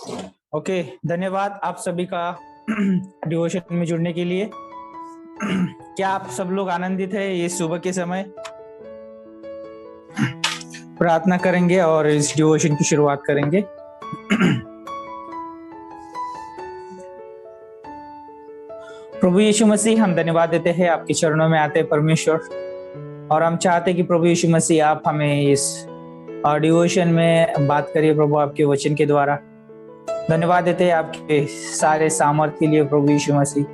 Okay, धन्यवाद आप सभी का डिवोशन में जुड़ने के लिए। क्या आप सब लोग आनंदित है ये सुबह के समय? प्रार्थना करेंगे और इस डिवोशन की शुरुआत करेंगे। प्रभु यीशु मसीह, हम धन्यवाद देते हैं आपके चरणों में आते हैं परमेश्वर, और हम चाहते हैं कि प्रभु यीशु मसीह आप हमें इस डिवोशन में बात करिए प्रभु आपके वचन के द्वारा। धन्यवाद देते हैं आपके सारे सामर्थ्य के लिए प्रभु यीशु मसीह,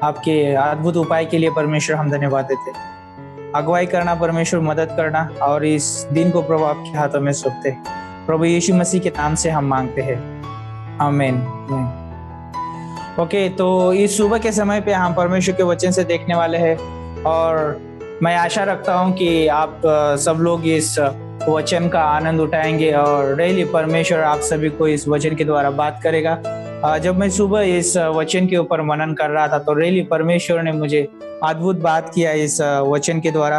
आपके अद्भुत उपाय के लिए परमेश्वर हम धन्यवाद देते हैं। अगुवाई करना परमेश्वर, मदद करना, और इस दिन को प्रभु आपके हाथों में सौंपते हैं। प्रभु यीशु मसीह के नाम से हम मांगते हैं, आमीन। ओके, तो इस सुबह के समय पे हम परमेश्वर के वचन से देखने वाले हैं, और मैं आशा रखता हूं कि आप सब लोग इस वचन का आनंद उठाएंगे और डेली परमेश्वर आप सभी को इस वचन के द्वारा बात करेगा। जब मैं सुबह इस वचन के ऊपर मनन कर रहा था तो डेली परमेश्वर ने मुझे अद्भुत बात किया इस वचन के द्वारा।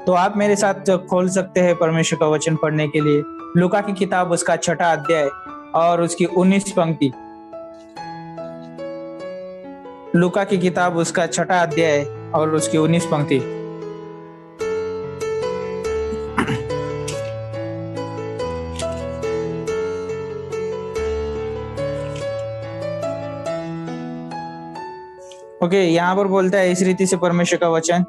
तो आप मेरे साथ खोल सकते हैं परमेश्वर का वचन पढ़ने के लिए। लूका की किताब उसका 6वां अध्याय और उसकी 19 पंक्ति। लूका की किताब उसका 6वां अध्याय और उसकी 19 पंक्ति। ओके, यहाँ पर बोलता है इस रीति से परमेश्वर का वचन,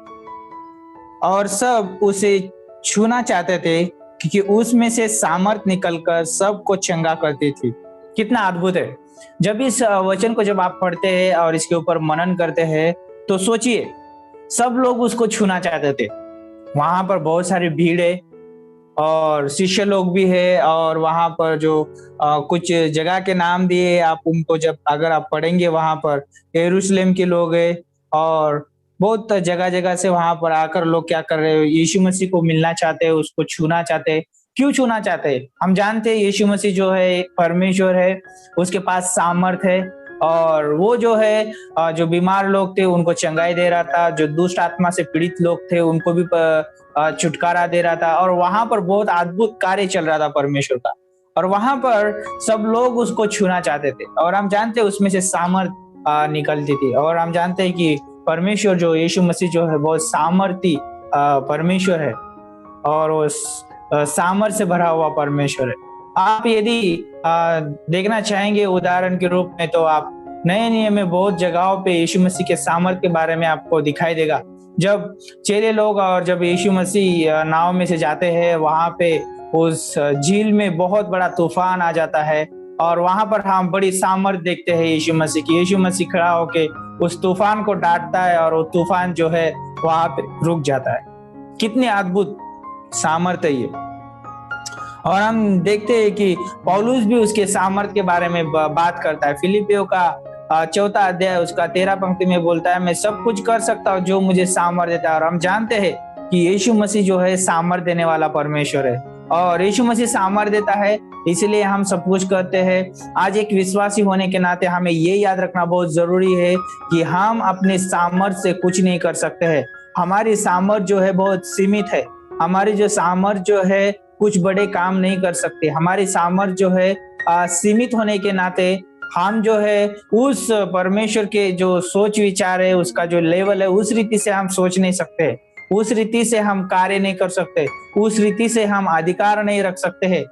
और सब उसे छूना चाहते थे क्योंकि उसमें से सामर्थ निकलकर सबको चंगा करती थी। कितना अद्भुत है! जब इस वचन को जब आप पढ़ते हैं और इसके ऊपर मनन करते हैं तो सोचिए, सब लोग उसको छूना चाहते थे। वहां पर बहुत सारी भीड़ है और शिष्य लोग भी है, और वहां पर जो कुछ जगह के नाम दिए आप उनको जब अगर आप पढ़ेंगे, वहां पर यरूशलेम के लोग है, और बहुत जगह जगह से वहां पर आकर लोग क्या कर रहे हैं, यीशु मसीह को मिलना चाहते हैं, उसको छूना चाहते हैं। क्यों छूना चाहते हैं? हम जानते हैं यीशु मसीह जो है परमेश्वर है, उसके पास सामर्थ है, और वो जो है जो बीमार लोग थे उनको चंगाई दे रहा था, जो दुष्ट आत्मा से पीड़ित लोग थे उनको भी छुटकारा दे रहा था, और वहां पर बहुत अद्भुत कार्य चल रहा था परमेश्वर का, और वहां पर सब लोग उसको छूना चाहते थे। और हम जानते हैं उसमें से सामर्थ निकलती थी, और हम जानते हैं कि परमेश्वर जो यीशु मसीह जो है बहुत सामर्थी परमेश्वर है, और वो सामर्थ से भरा हुआ परमेश्वर है। आप यदि देखना चाहेंगे उदाहरण के रूप में, तो आप नए नियम में बहुत जगहों पे यीशु मसीह के सामर्थ के बारे में आपको दिखाई देगा। जब चेले लोग और जब यीशु मसीह नाव में से जाते हैं, वहां पे उस झील में बहुत बड़ा तूफान आ जाता है, और वहां पर हम बड़ी सामर्थ देखते हैं यीशु मसीह की। यीशु मसीह खड़ा होके उस तूफान को डांटता है और वो तूफान जो है वहां पे रुक जाता है। कितनी अद्भुत सामर्थ है ये! और हम देखते हैं कि पौलुस भी उसके सामर्थ के बारे में बात करता है। फिलिपियों का 4वां अध्याय उसका 13 पंक्ति में बोलता है, मैं सब कुछ कर सकता हूँ जो मुझे सामर्थ देता है। और हम जानते हैं कि यीशु मसीह जो है सामर्थ देने वाला परमेश्वर है, और यीशु मसीह सामर्थ देता है, इसलिए हम सब कुछ करते हैं। आज एक विश्वासी होने के नाते हमें ये याद रखना बहुत जरूरी है कि हम अपने सामर्थ से कुछ नहीं कर सकते हैं। हमारी सामर्थ जो है बहुत सीमित है। हमारी जो सामर्थ जो है कुछ बड़े काम नहीं कर सकते। हमारी सामर्थ जो है सीमित होने के नाते हम जो है उस परमेश्वर के जो सोच विचार है, उसका जो लेवल है, उस रीति से हम सोच नहीं सकते, उस रीति से हम कार्य नहीं कर सकते, उस रीति से हम अधिकार नहीं रख सकते हैं।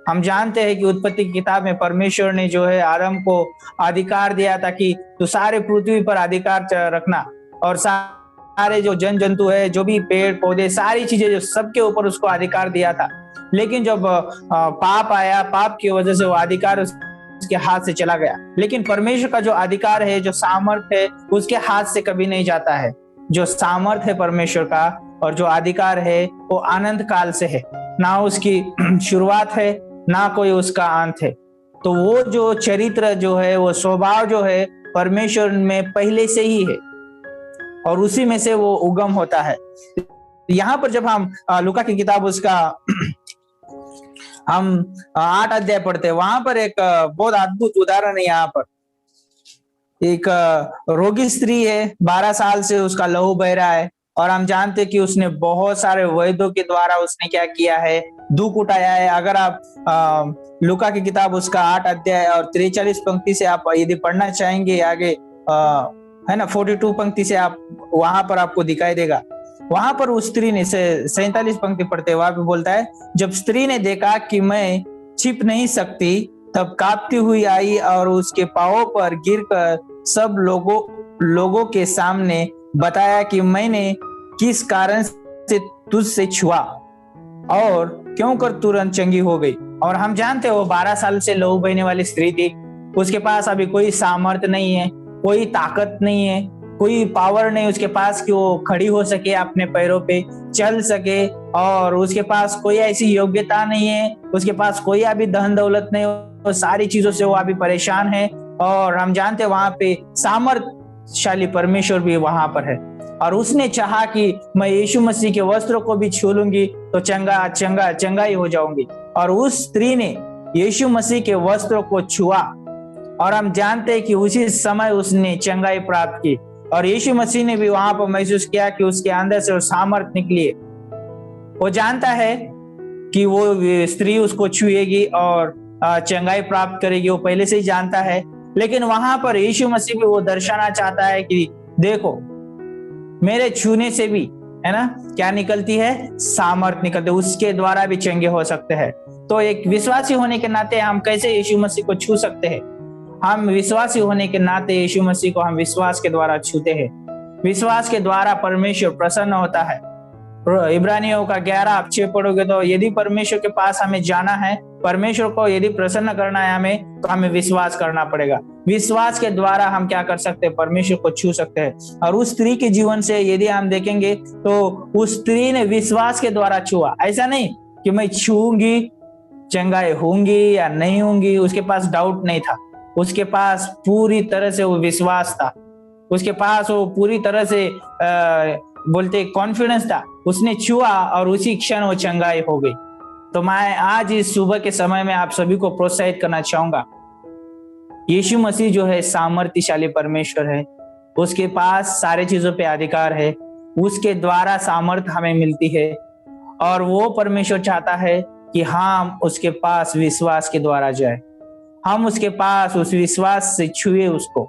हम जानते हैं कि उत्पत्ति की किताब में परमेश्वर ने जो है आदम को अधिकार दिया था कि तू सारे पृथ्वी पर अधिकार रखना, और सारे जो जन जंतु है, जो भी पेड़ पौधे, सारी चीजें जो सबके ऊपर उसको अधिकार दिया था। लेकिन जब पाप आया, पाप की वजह से वो अधिकार उसके हाथ से चला गया। लेकिन परमेश्वर का जो अधिकार है, जो सामर्थ है, उसके हाथ से कभी नहीं जाता है। जो सामर्थ है परमेश्वर का और जो अधिकार है वो अनंत काल से है, ना उसकी शुरुआत है ना कोई उसका अंत है। तो वो जो चरित्र जो है, वो स्वभाव जो है परमेश्वर में पहले से ही है, और उसी में से वो उगम होता है। यहाँ पर जब हम लूका की किताब उसका हम 8 अध्याय पढ़ते हैं, वहां पर एक बहुत अद्भुत उदाहरण है। यहाँ पर एक रोगी स्त्री है, 12 साल से उसका लहू बह रहा है, और हम जानते हैं कि उसने बहुत सारे वैद्यों के द्वारा उसने क्या किया है, दुख उठाया है। अगर आप लूका की किताब उसका 8 अध्याय और 43 पंक्ति से आप यदि पढ़ना चाहेंगे आगे, है ना, 42 पंक्ति से आप वहां पर आपको दिखाई देगा। वहां पर उस स्त्री ने 47 पंक्ति पढ़ते वहां पे बोलता है, जब स्त्री ने देखा कि मैं छिप नहीं सकती, तब कांपती हुई आई और उसके पांवों पर गिरकर सब लोगों के सामने बताया कि मैंने किस कारण से तुझसे छुआ और क्यों कर तुरंत चंगी हो गई। और हम जानते हो 12 साल से लहू बहने वाली स्त्री थी। उसके पास अभी कोई सामर्थ्य नहीं है, कोई ताकत नहीं है, कोई पावर नहीं उसके पास कि वो खड़ी हो सके, अपने पैरों पे चल सके, और उसके पास कोई ऐसी योग्यता नहीं है, उसके पास कोई अभी धन दौलत नहीं, वो सारी चीजों से वो अभी परेशान है। और हम जानते हैं वहां पे सामर्थ्यशाली परमेश्वर भी वहां पर है, और उसने चाहा कि मैं यीशु मसीह के वस्त्रों को भी छू लूंगी तो चंगा ही हो जाऊंगी। और उस स्त्री ने यीशु मसीह के वस्त्रों को छुआ, और हम जानते हैं कि उसी समय उसने चंगाई प्राप्त की। और यीशु मसीह ने भी वहां पर महसूस किया कि उसके अंदर से वो सामर्थ निकली है। वो जानता है कि वो स्त्री उसको छुएगी और चंगाई प्राप्त करेगी, वो पहले से ही जानता है। लेकिन वहां पर यीशु मसीह भी वो दर्शाना चाहता है कि देखो, मेरे छूने से भी, है ना, क्या निकलती है, सामर्थ निकलती है, उसके द्वारा भी चंगे हो सकते हैं। तो एक विश्वासी होने के नाते हम कैसे यीशु मसीह को छू सकते हैं? हम विश्वासी होने के नाते यीशु मसीह को हम विश्वास के द्वारा छूते हैं। विश्वास के द्वारा परमेश्वर प्रसन्न होता है। इब्रानियों का 11 आप 6 पढ़ोगे तो यदि परमेश्वर के पास हमें जाना है, परमेश्वर को यदि प्रसन्न करना है हमें, तो हमें विश्वास करना पड़ेगा। विश्वास के द्वारा हम क्या कर सकते हैं, परमेश्वर को छू सकते हैं। और उस स्त्री के जीवन से यदि हम देखेंगे तो उस स्त्री ने विश्वास के द्वारा छुआ। ऐसा नहीं कि मैं छूंगी चंगाई होंगी या नहीं होंगी, उसके पास डाउट नहीं था, उसके पास पूरी तरह से वो विश्वास था, उसके पास वो पूरी तरह से बोलते कॉन्फिडेंस था। उसने छुआ और उसी क्षण वो चंगाई हो गई। तो मैं आज इस सुबह के समय में आप सभी को प्रोत्साहित करना चाहूंगा, यीशु मसीह जो है सामर्थ्यशाली परमेश्वर है, उसके पास सारे चीजों पे अधिकार है, उसके द्वारा सामर्थ्य हमें मिलती है। और वो परमेश्वर चाहता है कि हम उसके पास विश्वास के द्वारा जाए, हम उसके पास उस विश्वास से छुए उसको।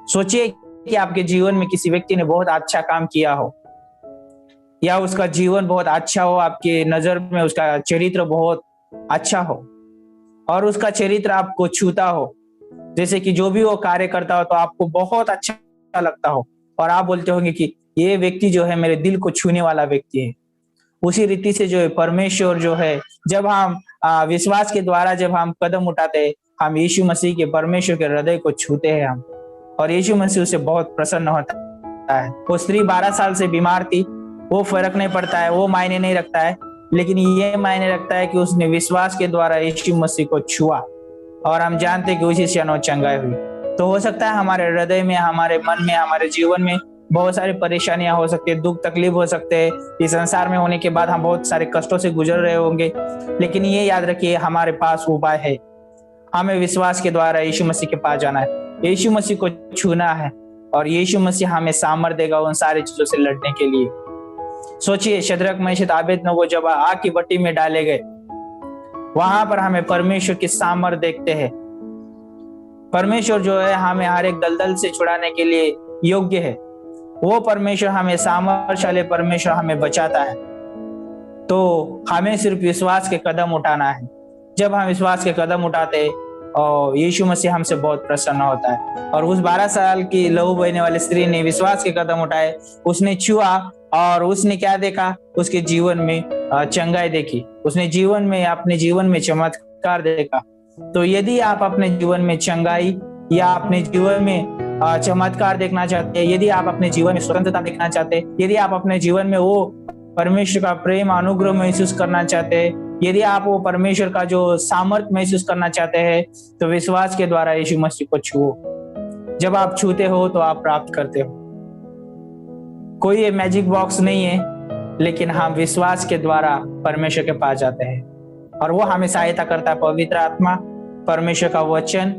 सोचिए कि आपके जीवन में किसी व्यक्ति ने बहुत अच्छा काम किया हो, या उसका जीवन बहुत अच्छा हो, आपके नजर में उसका चरित्र बहुत अच्छा हो, और उसका चरित्र आपको छूता हो, जैसे कि जो भी वो कार्य करता हो तो आपको बहुत अच्छा लगता हो, और आप बोलते होंगे कि ये व्यक्ति जो है मेरे दिल को छूने वाला व्यक्ति है। उसी रीति से जो है परमेश्वर जो है, जब हम विश्वास के द्वारा जब हम कदम उठाते हैं, हम यीशु मसीह के परमेश्वर के हृदय को छूते हैं हम, और यीशु मसीह उससे बहुत प्रसन्न होता है। वो स्त्री 12 साल से बीमार थी, वो फर्क नहीं पड़ता है, वो मायने नहीं रखता है, लेकिन ये मायने रखता है कि उसने विश्वास के द्वारा यीशु मसीह को छुआ, और हम जानते हैं कि उसी क्षण वो चंगाई हुई। तो हो सकता है हमारे हृदय में, हमारे मन में, हमारे जीवन में बहुत सारी परेशानियां हो सकती है, दुख तकलीफ हो सकते हैं। इस संसार में होने के बाद हम बहुत सारे कष्टों से गुजर रहे होंगे, लेकिन ये याद रखिए हमारे पास उपाय है। हमें विश्वास के द्वारा यीशु मसीह के पास जाना है, यीशु मसीह को छूना है, और यीशु मसीह हमें सामर्थ्य देगा उन सारी चीजों से लड़ने के लिए। सोचिए, शद्रक मेशक अबेदनगो जब आग की भट्टी में डाले गए, वहां पर हमें परमेश्वर की सामर्थ्य देखते हैं। परमेश्वर जो है हमें हर एक दलदल से छुड़ाने के लिए योग्य है। वो परमेश्वर हमें सामर्थ्यशाली परमेश्वर हमें बचाता है। तो हमें सिर्फ विश्वास के कदम उठाना है। जब हम विश्वास के कदम उठाते और यीशु मसीह हमसे बहुत प्रसन्न होता है। और उस 12 साल की लहू बहने वाली स्त्री ने विश्वास के कदम उठाए, उसने छुआ, और उसने क्या देखा, उसके जीवन में चंगाई देखी, उसने जीवन में, अपने जीवन में चमत्कार देखा। तो यदि आप अपने जीवन में चंगाई या अपने जीवन में चमत्कार देखना चाहते हैं, यदि आप अपने जीवन में स्वतंत्रता देखना चाहते हैं, यदि आप अपने जीवन में वो परमेश्वर का प्रेम अनुग्रह महसूस करना चाहते हैं, यदि आप वो परमेश्वर का जो सामर्थ्य महसूस करना चाहते हैं, तो विश्वास के द्वारा यीशु मसीह को छुओ। जब आप छूते हो तो आप प्राप्त करते हो। कोई ये मैजिक बॉक्स नहीं है, लेकिन हम विश्वास के द्वारा परमेश्वर के पास जाते हैं, और वो हमें सहायता करता है। पवित्र आत्मा, परमेश्वर का वचन,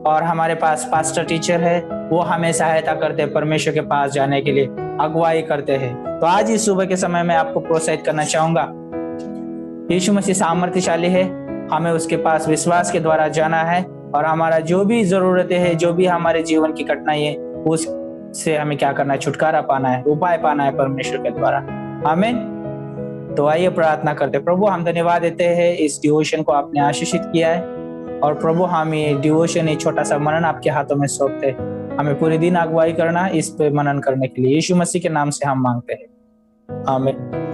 और हमारे पास पास्टर टीचर है, वो हमें सहायता करते हैं परमेश्वर के पास जाने के लिए, अगुवाई करते हैं। तो आज इस सुबह के समय में आपको प्रोत्साहित करना चाहूंगा, यीशु मसीह सामर्थ्यशाली है, हमें उसके पास विश्वास के द्वारा जाना है और हमारा जो भी जरूरतें हैं, जो भी हमारे जीवन की कठिनाई है, उससे हमें क्या करना है, छुटकारा पाना है, उपाय पाना है परमेश्वर के द्वारा। आमीन। तो आइए प्रार्थना करते। प्रभु, हम धन्यवाद देते हैं, इस डिवोशन को आपने आशीषित किया है और प्रभु हम ये डिवोशन, ये छोटा सा मनन आपके हाथों में सौंपते हैं। हमें पूरे दिन अगुवाई करना, इस पे मनन करने के लिए यीशु मसीह के नाम से हम मांगते हैं। आमीन।